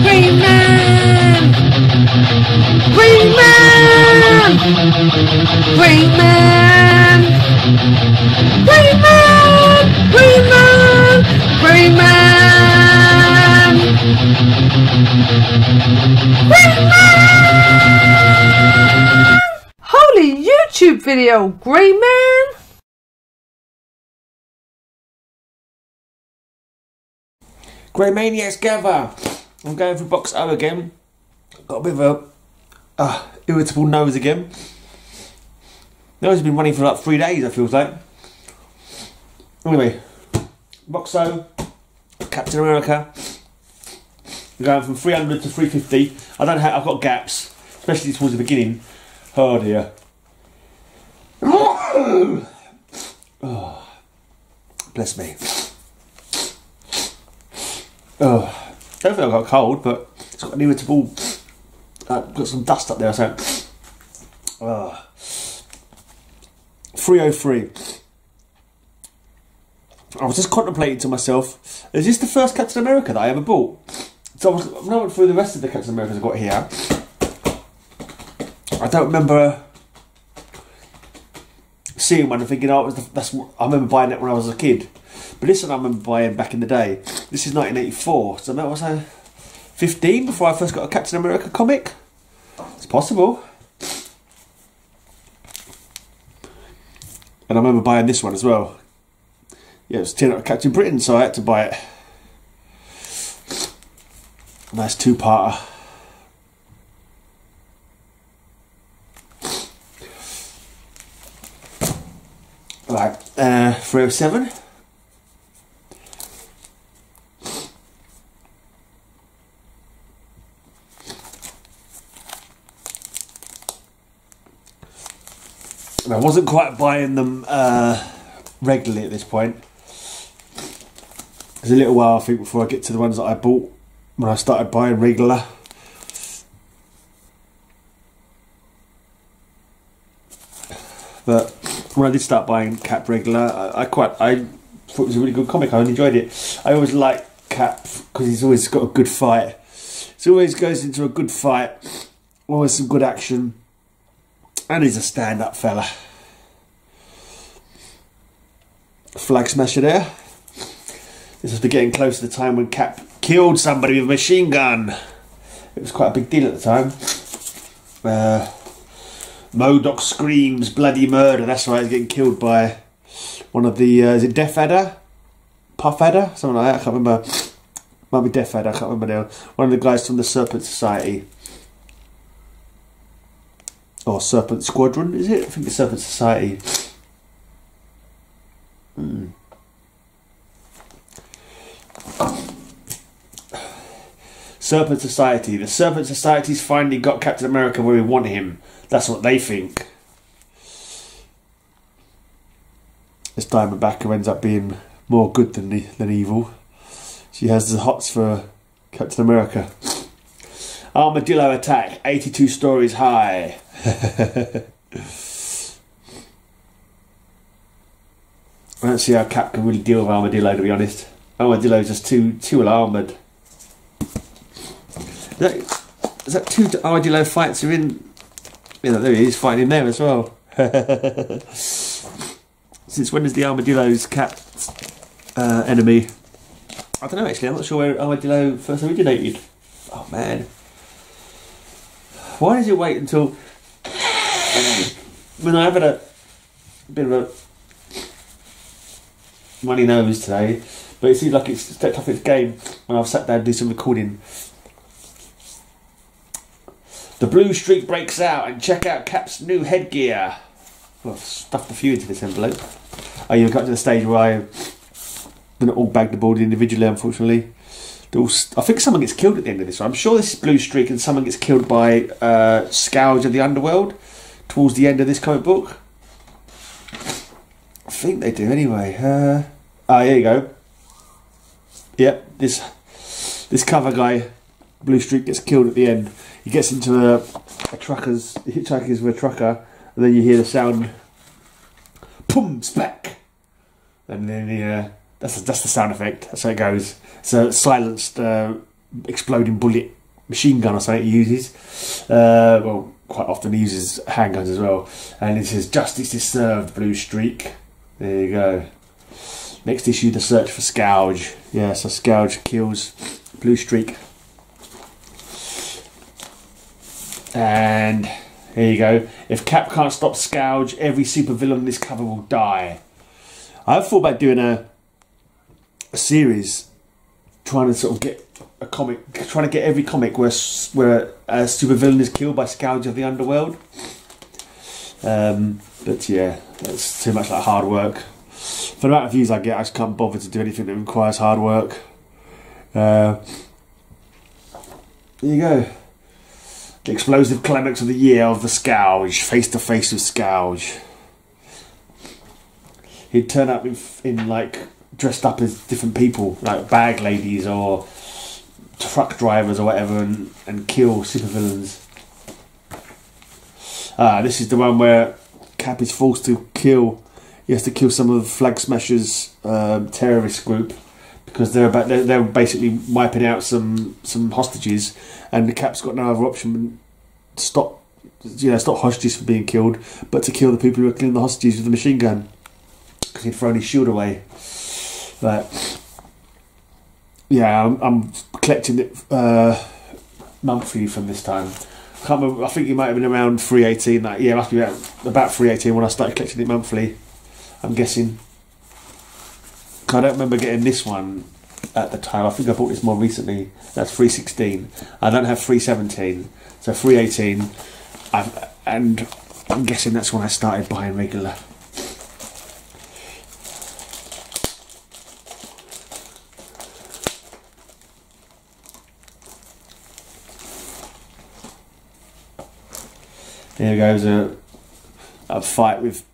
Greyman! Greyman! Greyman! Greyman! Greyman! Greyman! Greyman! Holy YouTube video, Greyman! Greymaniacs gather! I'm going for box O again. Got a bit of a irritable nose again. Nose has been running for like 3 days, it feels like. Anyway, box O, Captain America. I'm going from 300 to 350. I don't have. I've got gaps, especially towards the beginning. Oh dear. Oh, bless me. Oh, I don't think I got a cold, but it's got an irritable. Got some dust up there, so. 303. I was just contemplating to myself, is this the first Captain America that I ever bought? So I went through the rest of the Captain Americas I got here. I don't remember seeing one and thinking, oh, I remember buying it when I was a kid. But this one I remember buying back in the day. This is 1984, so I was 15 before I first got a Captain America comic. It's possible. And I remember buying this one as well. Yeah, it was turning up Captain Britain, so I had to buy it. Nice two-parter. Right, 307. I wasn't quite buying them regularly at this point. There's a little while, I think, before I get to the ones that I bought when I started buying regular. But when I did start buying Cap regular, I thought it was a really good comic. I enjoyed it. I always like Cap because he's always got a good fight. He always goes into a good fight, always some good action. And he's a stand-up fella. Flag smasher there. This was getting close to the time when Cap killed somebody with a machine gun. It was quite a big deal at the time. MODOK screams bloody murder. That's right, he's getting killed by one of the, is it Death Adder? Puff Adder? Something like that, I can't remember. Might be Death Adder, I can't remember now. One of the guys from the Serpent Society. Or Serpent Squadron, is it? I think it's Serpent Society. Serpent Society. The Serpent Society's finally got Captain America where we want him. That's what they think. This Diamondback ends up being more good than evil. She has the hots for Captain America. Armadillo attack, 82 stories high. I don't see how Cap can really deal with Armadillo, to be honest. Armadillo's just too armoured. Is that two Armadillo fights are in? Yeah, there he is fighting in there as well. Since when is the Armadillo's Cap's enemy? I don't know actually, I'm not sure where Armadillo first originated. Oh man. Why does it wait until... when I have had a bit of a runny nose today, but it seems like it's stepped off its game when I've sat down to do some recording. The blue streak breaks out and check out Cap's new headgear. Well, I've stuffed a few into this envelope. Oh, you've got to the stage where I didn't all bag the board individually, unfortunately. I think someone gets killed at the end of this one. I'm sure this is blue streak and someone gets killed by Scourge of the Underworld towards the end of this comic book. I think they do anyway. Here you go. Yep, this cover guy, blue streak, gets killed at the end. He gets into a hitchhikers with a trucker, and then you hear the sound, boom, spack, and then That's the sound effect. That's how it goes. It's a silenced exploding bullet machine gun or something he uses. Well, quite often he uses handguns as well. And it says, "Justice is served, Blue Streak." There you go. Next issue, the search for Scourge. Yeah, so Scourge kills Blue Streak. And here you go. If Cap can't stop Scourge, every supervillain in this cover will die. I've thought about doing a series, trying to sort of get a comic, trying to get every comic where a supervillain is killed by Scourge of the Underworld. But yeah, that's too much like hard work. For the amount of views I get, I just can't bother to do anything that requires hard work. There you go. The explosive climax of the year of the Scourge, face to face with Scourge. He'd turn up in like dressed up as different people, like bag ladies or truck drivers or whatever, and kill supervillains. This is the one where Cap is forced to kill. He has to kill some of Flag Smasher's terrorist group because they're basically wiping out some hostages, and the Cap's got no other option than to stop hostages from being killed, but to kill the people who are killing the hostages with a machine gun because he'd thrown his shield away. But yeah, I'm collecting it monthly from this time. I can't remember, I think it might have been around 318. Yeah, it must be about 318 when I started collecting it monthly, I'm guessing. I don't remember getting this one at the time. I think I bought this more recently. That's 316. I don't have 317, so 318. And I'm guessing that's when I started buying regular. Here goes a fight with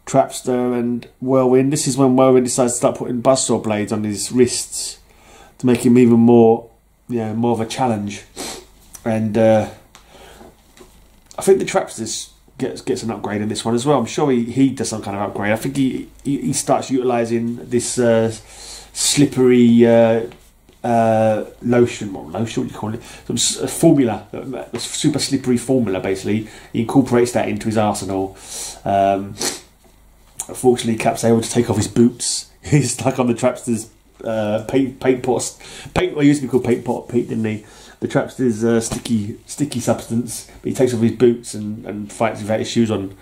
Trapster and Whirlwind. This is when Whirlwind decides to start putting buzzsaw blades on his wrists to make him even more of a challenge. And I think the Trapster gets an upgrade in this one as well. I'm sure he does some kind of upgrade. I think he starts utilising this slippery lotion, what do you call it? Some formula, a super slippery formula. Basically, he incorporates that into his arsenal. Unfortunately, Cap's able to take off his boots. He's stuck on the Trapster's paint pot. Well, he used to be called paint pot Pete, didn't he? The Trapster's sticky substance. But he takes off his boots and fights without his shoes on.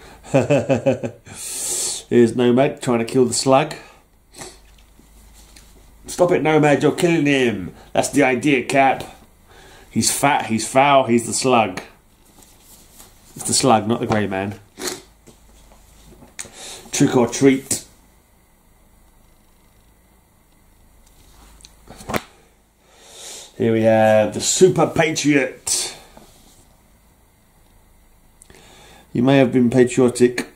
Here's Nomad trying to kill the slug. Stop it, Nomad, you're killing him. That's the idea, Cap. He's fat, he's foul, he's the slug. It's the slug, not the grey man. Trick or treat. Here we have the Super Patriot. He may have been patriotic,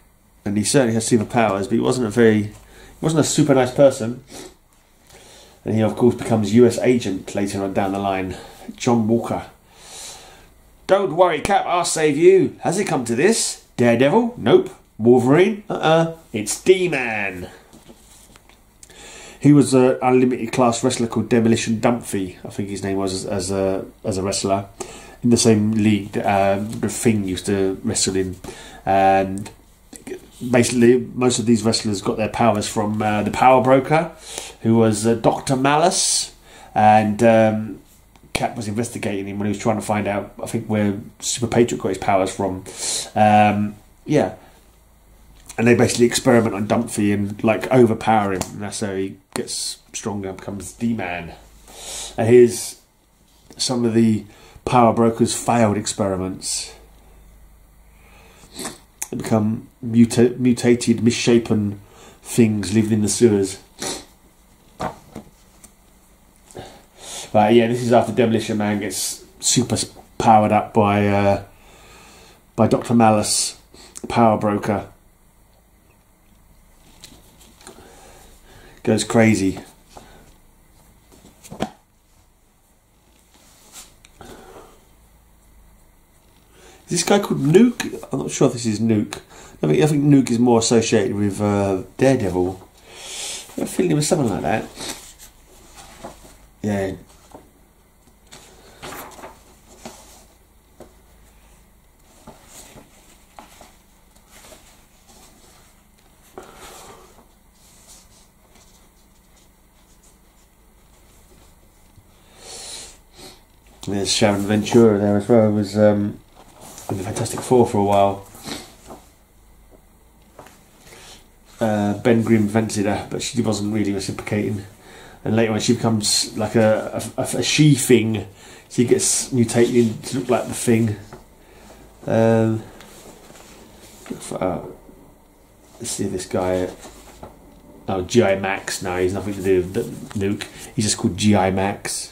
and he certainly has superpowers, but he wasn't a super nice person. And he, of course, becomes US agent later on down the line. John Walker. Don't worry, Cap, I'll save you. Has it come to this? Daredevil? Nope. Wolverine? It's DMan. He was an unlimited class wrestler called Demolition Dumphy, I think his name was, as a wrestler. In the same league that the Thing used to wrestle in. And basically, most of these wrestlers got their powers from the Power Broker, who was Dr. Malice, and Cap was investigating him when he was trying to find out, I think, where Super Patriot got his powers from. Yeah, and they basically experiment on Dumphy and like overpower him, and that's how he gets stronger and becomes D-Man. And here's some of the Power Broker's failed experiments. They become mutated, misshapen things living in the sewers. But yeah, this is after Demolition Man gets super powered up by Dr. Malice, Power Broker. Goes crazy. Is this guy called Nuke? I'm not sure if this is Nuke. I think Nuke is more associated with Daredevil. I feel feeling it was something like that. Yeah. There's Sharon Ventura there as well. It was in the Fantastic Four for a while. Ben Grimm fancied her, but she wasn't really reciprocating. And later on, she becomes like a she thing. She gets mutated to look like the Thing. Let's see this guy. Oh, G.I. Max. No, he's nothing to do with Nuke. He's just called G.I. Max.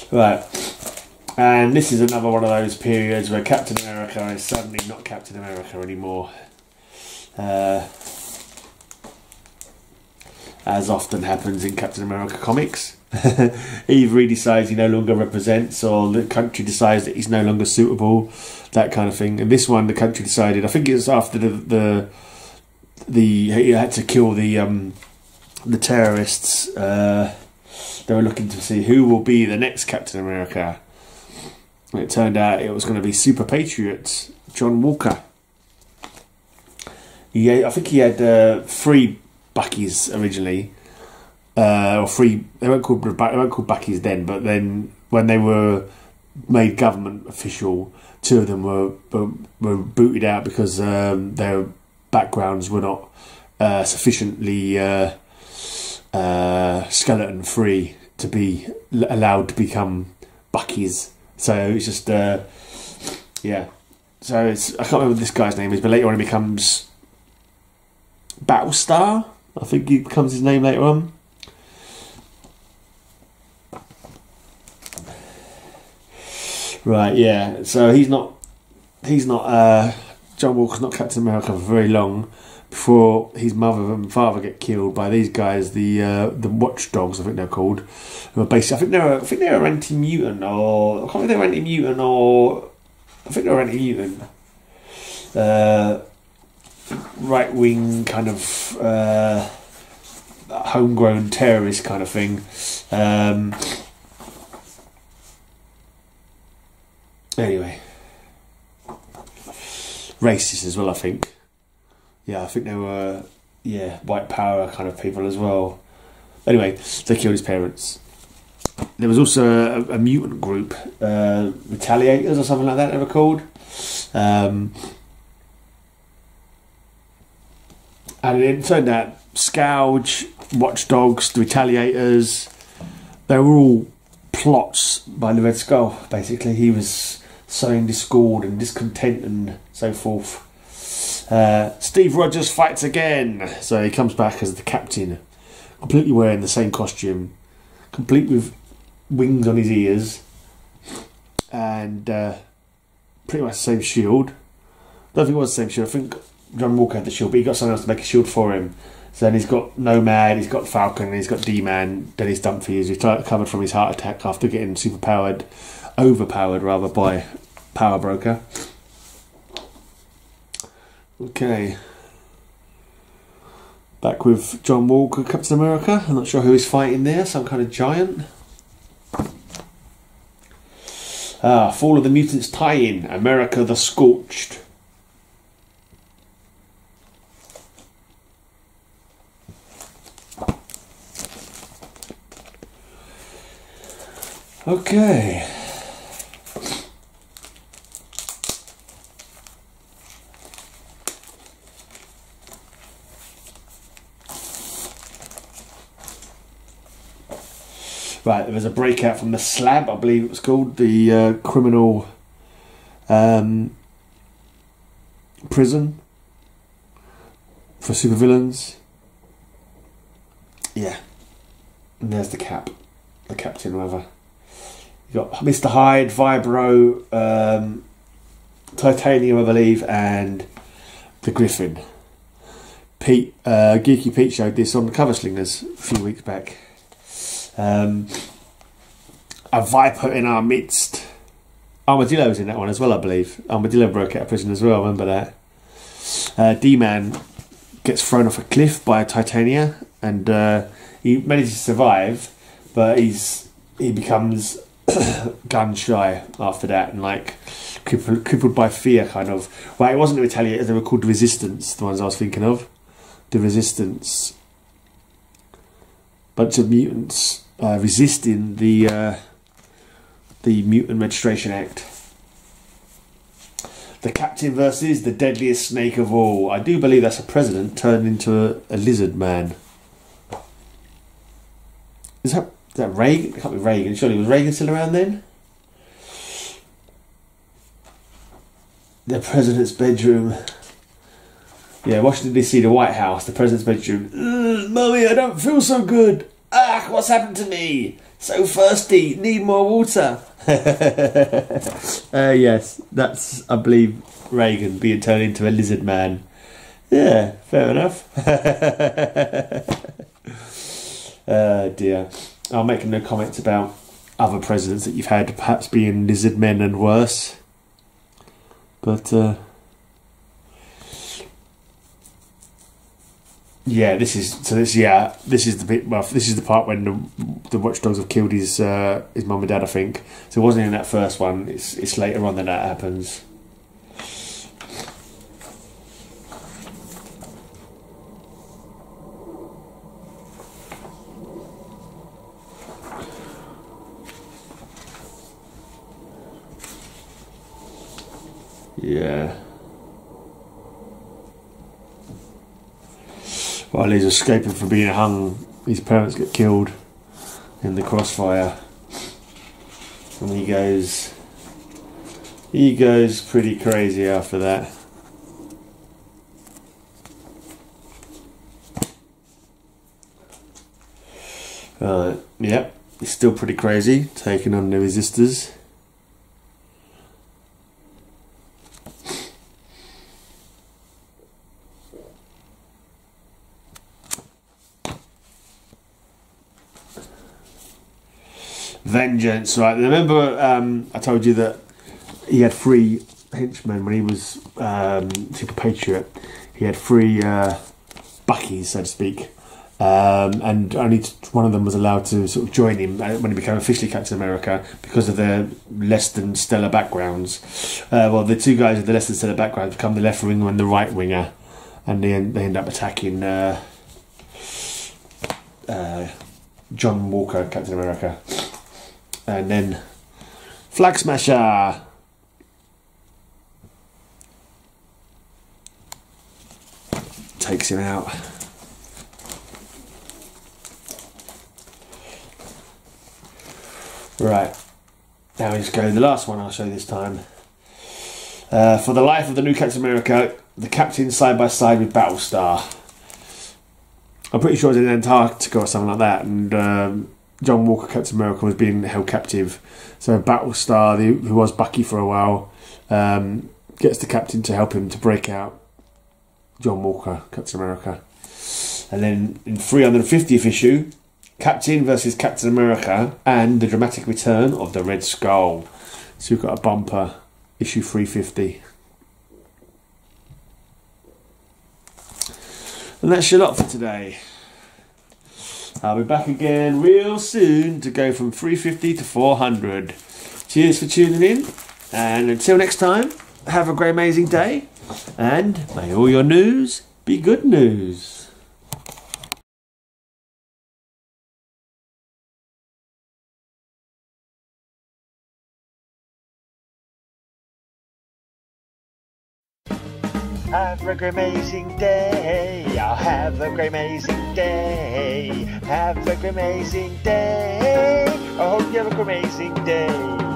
Right. And this is another one of those periods where Captain America is suddenly not Captain America anymore. As often happens in Captain America comics. Either he decides he no longer represents, or the country decides that he's no longer suitable, that kind of thing. And this one, the country decided, I think it was after he had to kill the terrorists. They were looking to see who will be the next Captain America. And it turned out it was going to be Super Patriot John Walker. I think he had 3 Buckies originally, or 3. They weren't called Buckies then, but then when they were made government official, 2 of them were booted out because their backgrounds were not sufficiently skeleton free to be allowed to become Buckies. So it's just, yeah. So it's, I can't remember what this guy's name is, but later on he becomes Battlestar. I think he becomes his name later on. Right, yeah. So he's not. John Walker's not Captain America for very long before his mother and father get killed by these guys, the Watchdogs, I think they're called. Who are basically, I think they're anti-mutant, or I can't remember if they're anti-mutant, or I think they're anti-mutant. Right-wing kind of homegrown terrorist kind of thing. Anyway, racist as well, I think. Yeah, I think they were, white power kind of people as well. Anyway, they killed his parents. There was also a mutant group, Retaliators or something like that they were called. And it turned out Scourge, Watchdogs, the Retaliators, they were all plots by the Red Skull, basically. He was sowing discord and discontent and so forth. Steve Rogers fights again. So he comes back as the captain, completely wearing the same costume, complete with wings on his ears, and pretty much the same shield. I don't think it was the same shield. I think John Walker had the shield, but he got someone else to make a shield for him. So then he's got Nomad, he's got Falcon, he's got DMan, Dennis Dumfries, who's recovered from his heart attack after getting overpowered rather, by Power Broker. Okay. Back with John Walker, Captain America. I'm not sure who he's fighting there, some kind of giant. Fall of the Mutants tie-in, America the Scorched. Okay. Right, there was a breakout from the Slab, I believe it was called, the criminal prison for supervillains. Yeah. And there's the captain, rather. You got Mr. Hyde, Vibro, Titanium, I believe, and the Griffin. Geeky Pete showed this on the Cover Slingers a few weeks back. A Viper in our midst. Armadillo's in that one as well, I believe. Armadillo broke out of prison as well, I remember that. DMan gets thrown off a cliff by a Titania, and he manages to survive, but he becomes gun shy after that, and like crippled by fear, kind of. Well, it wasn't the Retaliators, they were called the Resistance, the ones I was thinking of. The Resistance. Bunch of mutants resisting the Mutant Registration Act. The Captain versus the deadliest snake of all. I do believe that's a president turned into a lizard man. Is that Reagan? It can't be Reagan. Surely was Reagan still around then? The president's bedroom. Yeah, Washington DC, the White House, the president's bedroom. Mummy, I don't feel so good. Ah, what's happened to me? So thirsty. Need more water. Yes, that's, I believe, Reagan being turned into a lizard man. Yeah, fair enough. Dear. I'll make no comments about other presidents that you've had, perhaps being lizard men and worse. But, yeah, this is the bit. Well, this is the part when the watchdogs have killed his mum and dad, I think. So it wasn't in that first one. It's later on that happens. Yeah. While he's escaping from being hung, his parents get killed in the crossfire, and he goes pretty crazy after that. Yep, he's still pretty crazy, taking on the resistors. Vengeance, right? Remember, I told you that he had 3 henchmen when he was Super Patriot. He had 3 Buckies, so to speak, and only one of them was allowed to sort of join him when he became officially Captain America because of their less than stellar backgrounds. Well, the 2 guys with the less than stellar backgrounds become the left winger and the right winger, and they end up attacking John Walker, Captain America. And then Flag Smasher takes him out. Right, now we just go to the last one I'll show you this time. For the life of the new Captain America, the Captain side by side with Battlestar. I'm pretty sure it's in Antarctica or something like that, and John Walker, Captain America, was being held captive. So Battlestar, who was Bucky for a while, gets the Captain to help him to break out John Walker, Captain America. And then in 350th issue, Captain versus Captain America and the dramatic return of the Red Skull. So we've got a bumper, issue 350. And that's your lot for today. I'll be back again real soon to go from 350 to 400. Cheers for tuning in, and until next time, have a great amazing day, and may all your news be good news. Have a great amazing day. I'll have a great amazing day. Have a great amazing day. I hope you have a great amazing day.